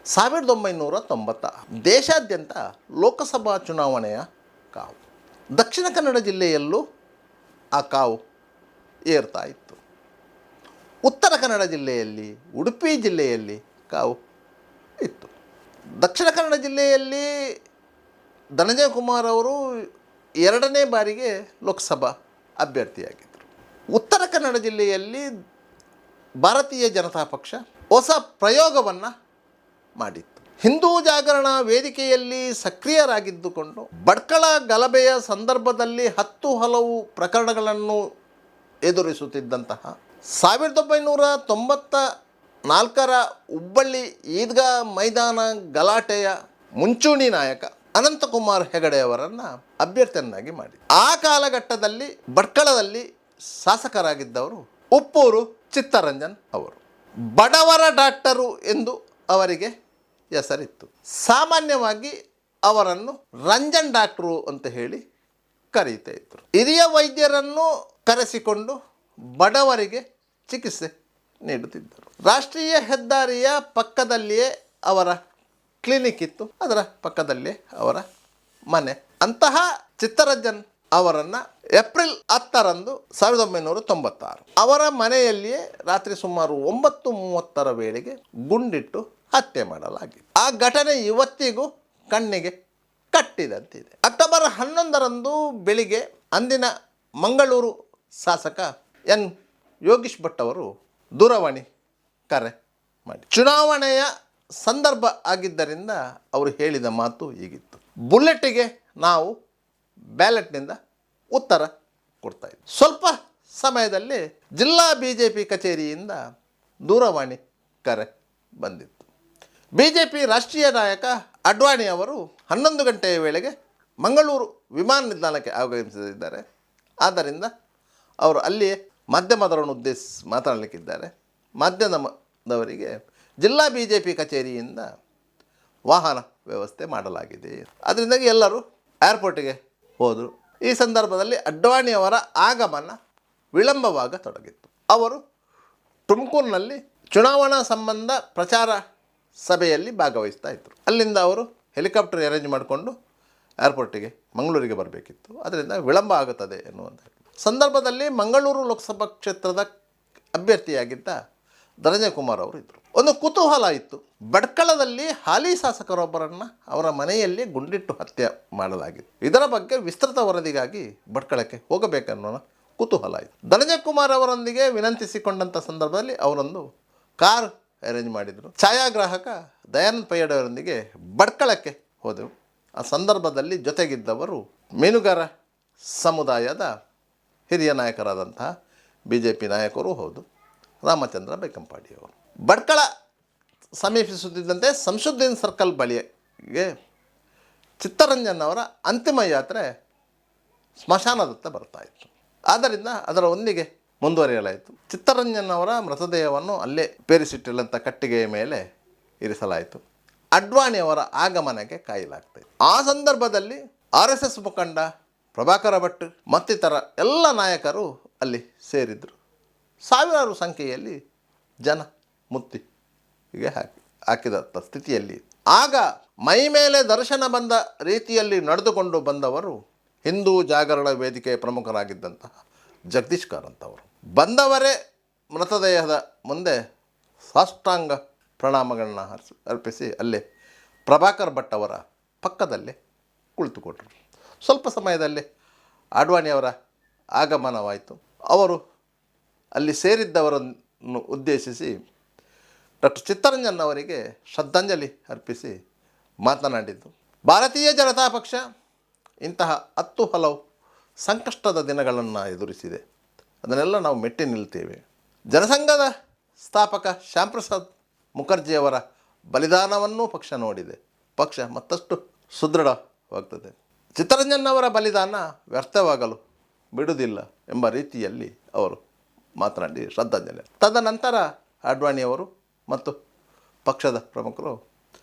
1990 ದೇಶಾದ್ಯಂತ ಲೋಕಸಭಾ ಚುನಾವಣೆಯ ಕಾವು. ದಕ್ಷಿಣ ಕನ್ನಡ ಜಿಲ್ಲೆಯಲ್ಲೂ ಆ ಕಾವು ಏರ್ತಾ ಇತ್ತು. ಉತ್ತರ ಕನ್ನಡ ಜಿಲ್ಲೆಯಲ್ಲಿ, ಉಡುಪಿ ಜಿಲ್ಲೆಯಲ್ಲಿ ಕಾವು ಇತ್ತು. ದಕ್ಷಿಣ ಕನ್ನಡ ಜಿಲ್ಲೆಯಲ್ಲಿ ಧನಂಜಯ ಕುಮಾರ್ ಅವರು 2ನೇ ಬಾರಿಗೆ ಲೋಕಸಭಾ ಅಭ್ಯರ್ಥಿಯಾಗಿದ್ದರು. ಉತ್ತರ ಕನ್ನಡ ಜಿಲ್ಲೆಯಲ್ಲಿ ಭಾರತೀಯ ಜನತಾ ಪಕ್ಷ ಹೊಸ ಪ್ರಯೋಗವನ್ನು ಮಾಡಿತ್ತು. ಹಿಂದೂ ಜಾಗರಣ ವೇದಿಕೆಯಲ್ಲಿ ಸಕ್ರಿಯರಾಗಿದ್ದುಕೊಂಡು ಭಟ್ಕಳ ಗಲಭೆಯ ಸಂದರ್ಭದಲ್ಲಿ 10 ಹಲವು ಪ್ರಕರಣಗಳನ್ನು ಎದುರಿಸುತ್ತಿದ್ದಂತಹ 1994ರ ಹುಬ್ಬಳ್ಳಿ ಈದ್ಗಾ ಮೈದಾನ ಗಲಾಟೆಯ ಮುಂಚೂಣಿ ನಾಯಕ ಅನಂತಕುಮಾರ್ ಹೆಗಡೆ ಅವರನ್ನು ಅಭ್ಯರ್ಥಿಯನ್ನಾಗಿ ಮಾಡಿ ಆ ಕಾಲಘಟ್ಟದಲ್ಲಿ ಭಟ್ಕಳದಲ್ಲಿ ಶಾಸಕರಾಗಿದ್ದವರು ಉಪ್ಪೂರು ಚಿತ್ತರಂಜನ್ ಅವರು. ಬಡವರ ಡಾಕ್ಟರು ಎಂದು ಅವರಿಗೆ ಹೆಸರಿತ್ತು. ಸಾಮಾನ್ಯವಾಗಿ ಅವರನ್ನು ರಂಜನ್ ಡಾಕ್ಟ್ರು ಅಂತ ಹೇಳಿ ಕರೀತಾ ಇದ್ದರು. ಹಿರಿಯ ವೈದ್ಯರನ್ನು ಕರೆಸಿಕೊಂಡು ಬಡವರಿಗೆ ಚಿಕಿತ್ಸೆ ನೀಡುತ್ತಿದ್ದರು. ರಾಷ್ಟ್ರೀಯ ಹೆದ್ದಾರಿಯ ಪಕ್ಕದಲ್ಲಿಯೇ ಅವರ ಕ್ಲಿನಿಕ್ ಇತ್ತು, ಅದರ ಪಕ್ಕದಲ್ಲೇ ಅವರ ಮನೆ. ಅಂತಹ ಚಿತ್ತರಂಜನ್ ಅವರನ್ನು ಏಪ್ರಿಲ್ 10ರಂದು 1996 ಅವರ ಮನೆಯಲ್ಲಿಯೇ ರಾತ್ರಿ ಸುಮಾರು 9:30ರ ವೇಳೆಗೆ ಗುಂಡಿಟ್ಟು ಹತ್ಯೆ ಮಾಡಲಾಗಿದೆ. ಆ ಘಟನೆ ಇವತ್ತಿಗೂ ಕಣ್ಣಿಗೆ ಕಟ್ಟಿದಂತಿದೆ. ಅಕ್ಟೋಬರ್ 11ರಂದು ಬೆಳಿಗ್ಗೆ ಅಂದಿನ ಮಂಗಳೂರು ಶಾಸಕ ಎನ್ ಯೋಗೀಶ್ ಭಟ್ ಅವರು ದೂರವಾಣಿ ಕರೆ ಮಾಡಿ ಚುನಾವಣೆಯ ಸಂದರ್ಭ ಆಗಿದ್ದರಿಂದ ಅವರು ಹೇಳಿದ ಮಾತು ಹೀಗಿತ್ತು: ಬುಲೆಟ್ಗೆ ನಾವು ಬ್ಯಾಲೆಟ್ನಿಂದ ಉತ್ತರ ಕೊಡ್ತಾ ಇದ್ವಿ. ಸ್ವಲ್ಪ ಸಮಯದಲ್ಲಿ ಜಿಲ್ಲಾ BJP ಕಚೇರಿಯಿಂದ ದೂರವಾಣಿ ಕರೆ ಬಂದಿತ್ತು. BJP ರಾಷ್ಟ್ರೀಯ ನಾಯಕ ಅಡ್ವಾಣಿ ಅವರು 11 ಗಂಟೆಯ ವೇಳೆಗೆ ಮಂಗಳೂರು ವಿಮಾನ ನಿಲ್ದಾಣಕ್ಕೆ ಆಗಮಿಸಿದ್ದಾರೆ. ಆದ್ದರಿಂದ ಅವರು ಅಲ್ಲಿಯೇ ಮಾಧ್ಯಮದವರನ್ನು ಉದ್ದೇಶಿಸಿ ಮಾತನಾಡಲಿಕ್ಕಿದ್ದಾರೆ. ಮಾಧ್ಯಮದವರಿಗೆ ಜಿಲ್ಲಾ BJP ಕಚೇರಿಯಿಂದ ವಾಹನ ವ್ಯವಸ್ಥೆ ಮಾಡಲಾಗಿದೆ. ಅದರಿಂದಾಗಿ ಎಲ್ಲರೂ ಏರ್ಪೋರ್ಟಿಗೆ ಹೋದರು. ಈ ಸಂದರ್ಭದಲ್ಲಿ ಅಡ್ವಾಣಿಯವರ ಆಗಮನ ವಿಳಂಬವಾಗತೊಡಗಿತ್ತು. ಅವರು ತುಮಕೂರಿನಲ್ಲಿ ಚುನಾವಣಾ ಸಂಬಂಧ ಪ್ರಚಾರ ಸಭೆಯಲ್ಲಿ ಭಾಗವಹಿಸ್ತಾ ಇದ್ದರು. ಅಲ್ಲಿಂದ ಅವರು ಹೆಲಿಕಾಪ್ಟರ್ ಅರೇಂಜ್ ಮಾಡಿಕೊಂಡು ಏರ್ಪೋರ್ಟಿಗೆ ಮಂಗಳೂರಿಗೆ ಬರಬೇಕಿತ್ತು. ಅದರಿಂದ ವಿಳಂಬ ಆಗುತ್ತದೆ ಎನ್ನುವಂಥ ಸಂದರ್ಭದಲ್ಲಿ ಮಂಗಳೂರು ಲೋಕಸಭಾ ಕ್ಷೇತ್ರದ ಅಭ್ಯರ್ಥಿಯಾಗಿದ್ದ ಧನಂಜಯ ಕುಮಾರ್ ಅವರು ಇದ್ದರು. ಒಂದು ಕುತೂಹಲ ಇತ್ತು. ಭಟ್ಕಳದಲ್ಲಿ ಹಾಲಿ ಶಾಸಕರೊಬ್ಬರನ್ನು ಅವರ ಮನೆಯಲ್ಲಿ ಗುಂಡಿಟ್ಟು ಹತ್ಯೆ ಮಾಡಲಾಗಿತ್ತು. ಇದರ ಬಗ್ಗೆ ವಿಸ್ತೃತ ವರದಿಗಾಗಿ ಭಟ್ಕಳಕ್ಕೆ ಹೋಗಬೇಕನ್ನೋ ಕುತೂಹಲ ಇತ್ತು. ಧನಂಜಯ ಕುಮಾರ್ ಅವರೊಂದಿಗೆ ವಿನಂತಿಸಿಕೊಂಡಂಥ ಸಂದರ್ಭದಲ್ಲಿ ಅವರೊಂದು ಕಾರ್ ಅರೇಂಜ್ ಮಾಡಿದರು. ಛಾಯಾಗ್ರಾಹಕ ದಯಾನಂದ್ ಪಯ್ಯಡವರೊಂದಿಗೆ ಭಟ್ಕಳಕ್ಕೆ ಹೋದೆವು. ಆ ಸಂದರ್ಭದಲ್ಲಿ ಜೊತೆಗಿದ್ದವರು ಮೀನುಗಾರ ಸಮುದಾಯದ ಹಿರಿಯ ನಾಯಕರಾದಂತಹ BJP ನಾಯಕರು ಹೌದು, ರಾಮಚಂದ್ರ ಬೈಕಂಪಾಡಿಯವರು. ಭಟ್ಕಳ ಸಮೀಪಿಸುತ್ತಿದ್ದಂತೆ ಸಂಶುದ್ದೀನ್ ಸರ್ಕಲ್ ಬಳಿಗೆ ಚಿತ್ತರಂಜನ್ ಅವರ ಅಂತಿಮ ಯಾತ್ರೆ ಸ್ಮಶಾನದತ್ತ ಬರ್ತಾ ಇತ್ತು. ಆದ್ದರಿಂದ ಅದರ ಒಂದಿಗೆ ಮುಂದುವರಿಯಲಾಯಿತು. ಚಿತ್ತರಂಜನ್ ಅವರ ಮೃತದೇಹವನ್ನು ಅಲ್ಲೇ ಪೇರಿಸಿಟ್ಟಿಲ್ಲಂಥ ಕಟ್ಟಿಗೆಯ ಮೇಲೆ ಇರಿಸಲಾಯಿತು. ಅಡ್ವಾಣಿಯವರ ಆಗಮನಕ್ಕೆ ಕಾಯಲಾಗ್ತಾಯಿತ್ತು. ಆ ಸಂದರ್ಭದಲ್ಲಿ RSS ಮುಖಂಡ ಪ್ರಭಾಕರ ಭಟ್ ಮತ್ತಿತರ ಎಲ್ಲ ನಾಯಕರು ಅಲ್ಲಿ ಸೇರಿದರು. ಸಾವಿರಾರು ಸಂಖ್ಯೆಯಲ್ಲಿ ಜನ ಮುತ್ತಿಗೆ ಹಾಕಿದಂಥ ಸ್ಥಿತಿಯಲ್ಲಿ ಆಗ ಮೈ ಮೇಲೆ ದರ್ಶನ ಬಂದ ರೀತಿಯಲ್ಲಿ ನಡೆದುಕೊಂಡು ಬಂದವರು ಹಿಂದೂ ಜಾಗರಣ ವೇದಿಕೆಯ ಪ್ರಮುಖರಾಗಿದ್ದಂತಹ ಜಗದೀಶ್ ಕಾರಂತ್ ಅವರು. ಬಂದವರೇ ಮೃತದೇಹದ ಮುಂದೆ ಸಾಷ್ಟಾಂಗ ಪ್ರಣಾಮಗಳನ್ನ ಅರ್ಪಿಸಿ ಅಲ್ಲೇ ಪ್ರಭಾಕರ್ ಭಟ್ ಅವರ ಪಕ್ಕದಲ್ಲೇ ಕುಳಿತುಕೊಟ್ರು. ಸ್ವಲ್ಪ ಸಮಯದಲ್ಲಿ ಅಡ್ವಾಣಿಯವರ ಆಗಮನವಾಯಿತು. ಅವರು ಅಲ್ಲಿ ಸೇರಿದ್ದವರನ್ನು ಉದ್ದೇಶಿಸಿ ಡಾಕ್ಟರ್ ಚಿತ್ತರಂಜನ್ ಅವರಿಗೆ ಶ್ರದ್ಧಾಂಜಲಿ ಅರ್ಪಿಸಿ ಮಾತನಾಡಿದ್ದು, ಭಾರತೀಯ ಜನತಾ ಪಕ್ಷ ಇಂತಹ 10 ಹಲವು ಸಂಕಷ್ಟದ ದಿನಗಳನ್ನು ಎದುರಿಸಿದೆ. ಅದನ್ನೆಲ್ಲ ನಾವು ಮೆಟ್ಟಿ ನಿಲ್ತೇವೆ. ಜನಸಂಘದ ಸ್ಥಾಪಕ ಶ್ಯಾಮ್ ಪ್ರಸಾದ್ ಮುಖರ್ಜಿಯವರ ಬಲಿದಾನವನ್ನೂ ಪಕ್ಷ ನೋಡಿದೆ. ಪಕ್ಷ ಮತ್ತಷ್ಟು ಸುದೃಢವಾಗ್ತದೆ. ಚಿತ್ತರಂಜನ್ ಅವರ ಬಲಿದಾನ ವ್ಯರ್ಥವಾಗಲು ಬಿಡುವುದಿಲ್ಲ ಎಂಬ ರೀತಿಯಲ್ಲಿ ಅವರು ಮಾತನಾಡಿ ಶ್ರದ್ಧಾಂಜಲಿ. ತದನಂತರ ಅಡ್ವಾಣಿಯವರು ಮತ್ತು ಪಕ್ಷದ ಪ್ರಮುಖರು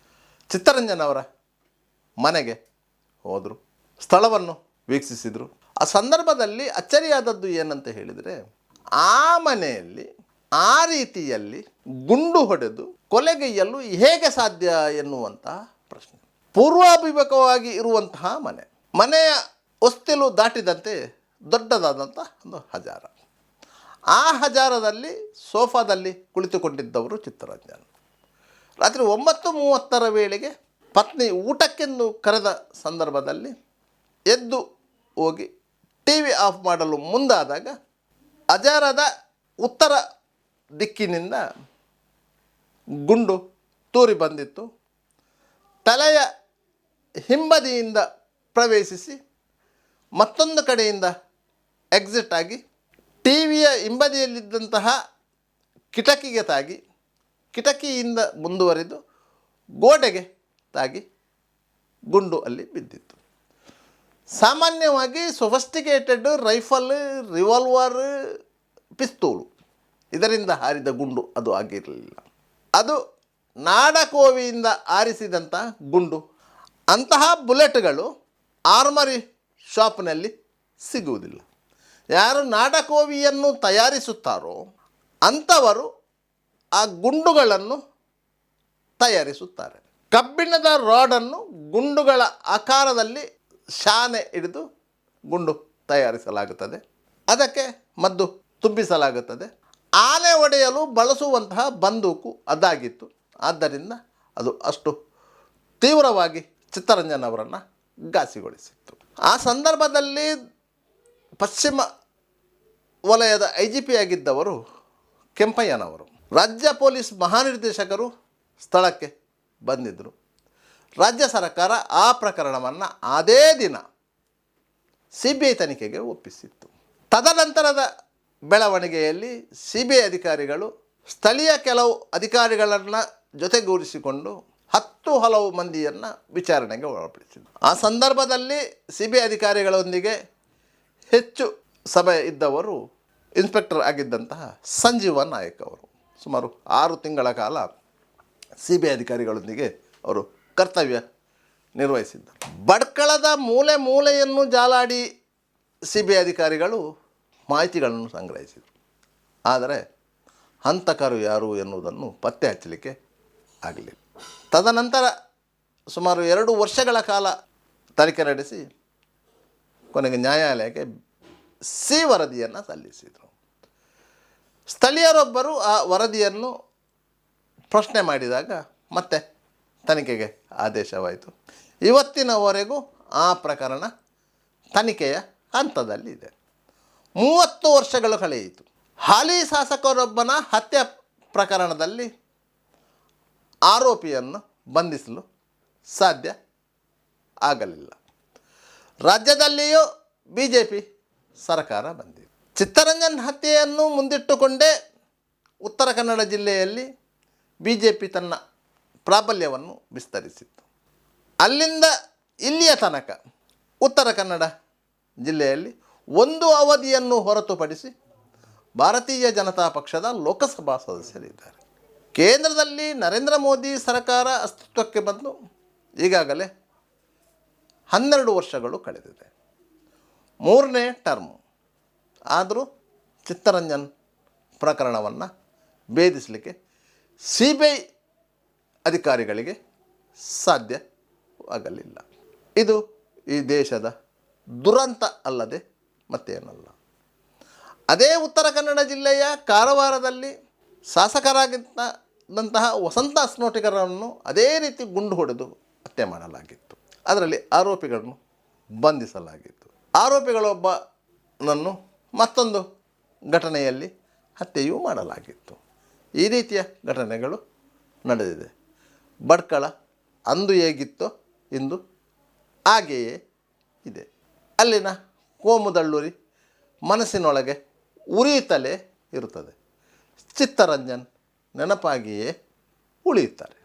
ಚಿತ್ತರಂಜನ್ ಅವರ ಮನೆಗೆ ಹೋದರು, ಸ್ಥಳವನ್ನು ವೀಕ್ಷಿಸಿದರು. ಆ ಸಂದರ್ಭದಲ್ಲಿ ಅಚ್ಚರಿಯಾದದ್ದು ಏನಂತ ಹೇಳಿದರೆ, ಆ ಮನೆಯಲ್ಲಿ ಆ ರೀತಿಯಲ್ಲಿ ಗುಂಡು ಹೊಡೆದು ಕೊಲೆಗೈಯಲು ಹೇಗೆ ಸಾಧ್ಯ ಎನ್ನುವಂತಹ ಪ್ರಶ್ನೆ. ಪೂರ್ವಾಭಿಮುಖವಾಗಿ ಇರುವಂತಹ ಮನೆಯ ಹೊಸ್ತಿಲು ದಾಟಿದಂತೆ ದೊಡ್ಡದಾದಂಥ ಒಂದು ಹಜಾರ. ಆ ಹಜಾರದಲ್ಲಿ ಸೋಫಾದಲ್ಲಿ ಕುಳಿತುಕೊಂಡಿದ್ದವರು ಚಿತ್ತರಂಜನ್. ರಾತ್ರಿ 9:30 ವೇಳೆಗೆ ಪತ್ನಿ ಊಟಕ್ಕೆಂದು ಕರೆದ ಸಂದರ್ಭದಲ್ಲಿ ಎದ್ದು ಹೋಗಿ ಟಿ ವಿ ಆಫ್ ಮಾಡಲು ಮುಂದಾದಾಗ ಹಜಾರದ ಉತ್ತರ ದಿಕ್ಕಿನಿಂದ ಗುಂಡು ತೂರಿ ಬಂದಿತ್ತು. ತಲೆಯ ಹಿಂಬದಿಯಿಂದ ಪ್ರವೇಶಿಸಿ ಮತ್ತೊಂದು ಕಡೆಯಿಂದ ಎಕ್ಸಿಟ್ ಆಗಿ ಟಿ ವಿಯ ಹಿಂಬದಿಯಲ್ಲಿದ್ದಂತಹ ಕಿಟಕಿಗೆ ತಾಗಿ ಕಿಟಕಿಯಿಂದ ಮುಂದುವರಿದು ಗೋಡೆಗೆ ತಾಗಿ ಗುಂಡು ಅಲ್ಲಿ ಬಿದ್ದಿತ್ತು. ಸಾಮಾನ್ಯವಾಗಿ ಸೊಫಿಸ್ಟಿಕೇಟೆಡ್ ರೈಫಲ್, ರಿವಾಲ್ವರ್, ಪಿಸ್ತೂಲು ಇದರಿಂದ ಹಾರಿದ ಗುಂಡು ಅದು ಆಗಿರಲಿಲ್ಲ. ಅದು ನಾಡಕೋವಿಯಿಂದ ಆರಿಸಿದಂಥ ಗುಂಡು. ಅಂತಹ ಬುಲೆಟ್ಗಳು ಆರ್ಮರಿ ಶಾಪ್ನಲ್ಲಿ ಸಿಗುವುದಿಲ್ಲ. ಯಾರು ನಾಡಕೋವಿಯನ್ನು ತಯಾರಿಸುತ್ತಾರೋ ಅಂಥವರು ಆ ಗುಂಡುಗಳನ್ನು ತಯಾರಿಸುತ್ತಾರೆ. ಕಬ್ಬಿಣದ ರಾಡನ್ನು ಗುಂಡುಗಳ ಆಕಾರದಲ್ಲಿ ಶಾನೆ ಹಿಡಿದು ಗುಂಡು ತಯಾರಿಸಲಾಗುತ್ತದೆ. ಅದಕ್ಕೆ ಮದ್ದು ತುಂಬಿಸಲಾಗುತ್ತದೆ. ಆನೆ ಹೊಡೆಯಲು ಬಳಸುವಂತಹ ಬಂದೂಕು ಅದಾಗಿತ್ತು. ಆದ್ದರಿಂದ ಅದು ಅಷ್ಟು ತೀವ್ರವಾಗಿ ಚಿತ್ತರಂಜನ್ ಅವರನ್ನು ಘಾಸಿಗೊಳಿಸಿತ್ತು. ಆ ಸಂದರ್ಭದಲ್ಲಿ ಪಶ್ಚಿಮ ವಲಯದ IGP ಆಗಿದ್ದವರು ಕೆಂಪಯ್ಯನವರು. ರಾಜ್ಯ ಪೊಲೀಸ್ ಮಹಾನಿರ್ದೇಶಕರು ಸ್ಥಳಕ್ಕೆ ಬಂದಿದ್ದರು. ರಾಜ್ಯ ಸರ್ಕಾರ ಆ ಪ್ರಕರಣವನ್ನು ಅದೇ ದಿನ CBI ತನಿಖೆಗೆ ಒಪ್ಪಿಸಿತ್ತು. ತದನಂತರದ ಬೆಳವಣಿಗೆಯಲ್ಲಿ CBI ಅಧಿಕಾರಿಗಳು ಸ್ಥಳೀಯ ಕೆಲವು ಅಧಿಕಾರಿಗಳನ್ನು ಜೊತೆಗೂಡಿಸಿಕೊಂಡು 10 ಹಲವು ಮಂದಿಯನ್ನು ವಿಚಾರಣೆಗೆ ಒಳಪಡಿಸಿದರು. ಆ ಸಂದರ್ಭದಲ್ಲಿ CBI ಅಧಿಕಾರಿಗಳೊಂದಿಗೆ ಹೆಚ್ಚು ಸಭೆ ಇದ್ದವರು ಇನ್ಸ್ಪೆಕ್ಟರ್ ಆಗಿದ್ದಂತಹ ಸಂಜೀವ ನಾಯಕ್ ಅವರು. ಸುಮಾರು 6 ತಿಂಗಳ ಕಾಲ CBI ಅಧಿಕಾರಿಗಳೊಂದಿಗೆ ಅವರು ಕರ್ತವ್ಯ ನಿರ್ವಹಿಸಿದ್ದರು. ಬಡ್ಕಳದ ಮೂಲೆ ಮೂಲೆಯನ್ನು ಜಾಲಾಡಿ CBI ಅಧಿಕಾರಿಗಳು ಮಾಹಿತಿಗಳನ್ನು ಸಂಗ್ರಹಿಸಿದರು. ಆದರೆ ಹಂತಕರು ಯಾರು ಎನ್ನುವುದನ್ನು ಪತ್ತೆ ಹಚ್ಚಲಿಕ್ಕೆ ಆಗಲಿಲ್ಲ. ತದನಂತರ ಸುಮಾರು 2 ವರ್ಷಗಳ ಕಾಲ ತನಿಖೆ ನಡೆಸಿ ಕೊನೆಗೆ ನ್ಯಾಯಾಲಯಕ್ಕೆ C ವರದಿಯನ್ನು ಸಲ್ಲಿಸಿದರು. ಸ್ಥಳೀಯರೊಬ್ಬರು ಆ ವರದಿಯನ್ನು ಪ್ರಶ್ನೆ ಮಾಡಿದಾಗ ಮತ್ತೆ ತನಿಖೆಗೆ ಆದೇಶವಾಯಿತು. ಇವತ್ತಿನವರೆಗೂ ಆ ಪ್ರಕರಣ ತನಿಖೆಯ ಹಂತದಲ್ಲಿದೆ. 30 ವರ್ಷಗಳು ಕಳೆಯಿತು. ಹಾಲಿ ಶಾಸಕರೊಬ್ಬನ ಹತ್ಯೆ ಪ್ರಕರಣದಲ್ಲಿ ಆರೋಪಿಯನ್ನು ಬಂಧಿಸಲು ಸಾಧ್ಯ ಆಗಲಿಲ್ಲ. ರಾಜ್ಯದಲ್ಲಿಯೂ BJP ಸರ್ಕಾರ ಬಂದಿದೆ. ಚಿತ್ತರಂಜನ್ ಹತ್ಯೆಯನ್ನು ಮುಂದಿಟ್ಟುಕೊಂಡೇ ಉತ್ತರ ಕನ್ನಡ ಜಿಲ್ಲೆಯಲ್ಲಿ BJP ತನ್ನ ಪ್ರಾಬಲ್ಯವನ್ನು ವಿಸ್ತರಿಸಿತ್ತು. ಅಲ್ಲಿಂದ ಇಲ್ಲಿಯ ತನಕ ಉತ್ತರ ಕನ್ನಡ ಜಿಲ್ಲೆಯಲ್ಲಿ ಒಂದು ಅವಧಿಯನ್ನು ಹೊರತುಪಡಿಸಿ ಭಾರತೀಯ ಜನತಾ ಪಕ್ಷದ ಲೋಕಸಭಾ ಸದಸ್ಯರಿದ್ದಾರೆ. ಕೇಂದ್ರದಲ್ಲಿ ನರೇಂದ್ರ ಮೋದಿ ಸರ್ಕಾರ ಅಸ್ತಿತ್ವಕ್ಕೆ ಬಂದು ಈಗಾಗಲೇ 12 ವರ್ಷಗಳು ಕಳೆದಿದೆ. 3ನೇ ಟರ್ಮು. ಆದರೂ ಚಿತ್ತರಂಜನ್ ಪ್ರಕರಣವನ್ನು ಭೇದಿಸಲಿಕ್ಕೆ CBI ಅಧಿಕಾರಿಗಳಿಗೆ ಸಾಧ್ಯವಾಗಲಿಲ್ಲ. ಇದು ಈ ದೇಶದ ದುರಂತ ಅಲ್ಲದೆ ಮತ್ತೇನಲ್ಲ. ಅದೇ ಉತ್ತರ ಕನ್ನಡ ಜಿಲ್ಲೆಯ ಕಾರವಾರದಲ್ಲಿ ಶಾಸಕರಾಗಿದ್ದಂತಹ ವಸಂತ ಅಸ್ನೋಟಿಗರನ್ನು ಅದೇ ರೀತಿ ಗುಂಡು ಹೊಡೆದು ಹತ್ಯೆ ಮಾಡಲಾಗಿತ್ತು. ಅದರಲ್ಲಿ ಆರೋಪಿಗಳನ್ನು ಬಂಧಿಸಲಾಗಿತ್ತು. ಆರೋಪಿಗಳೊಬ್ಬನನ್ನು ಮತ್ತೊಂದು ಘಟನೆಯಲ್ಲಿ ಹತ್ಯೆಯೂ ಮಾಡಲಾಗಿತ್ತು. ಈ ರೀತಿಯ ಘಟನೆಗಳು ನಡೆದಿದೆ. ಬಡ್ಕಳ ಅಂದು ಹೇಗಿತ್ತೋ ಇಂದು ಹಾಗೆಯೇ ಇದೆ. ಅಲ್ಲಿನ ಕೋಮುದಳ್ಳೂರಿ ಮನಸ್ಸಿನೊಳಗೆ ಉರಿಯುತ್ತಲೇ ಇರುತ್ತದೆ. ಚಿತ್ತರಂಜನ್ ನೆನಪಾಗಿಯೇ ಉಳಿಯುತ್ತಾರೆ.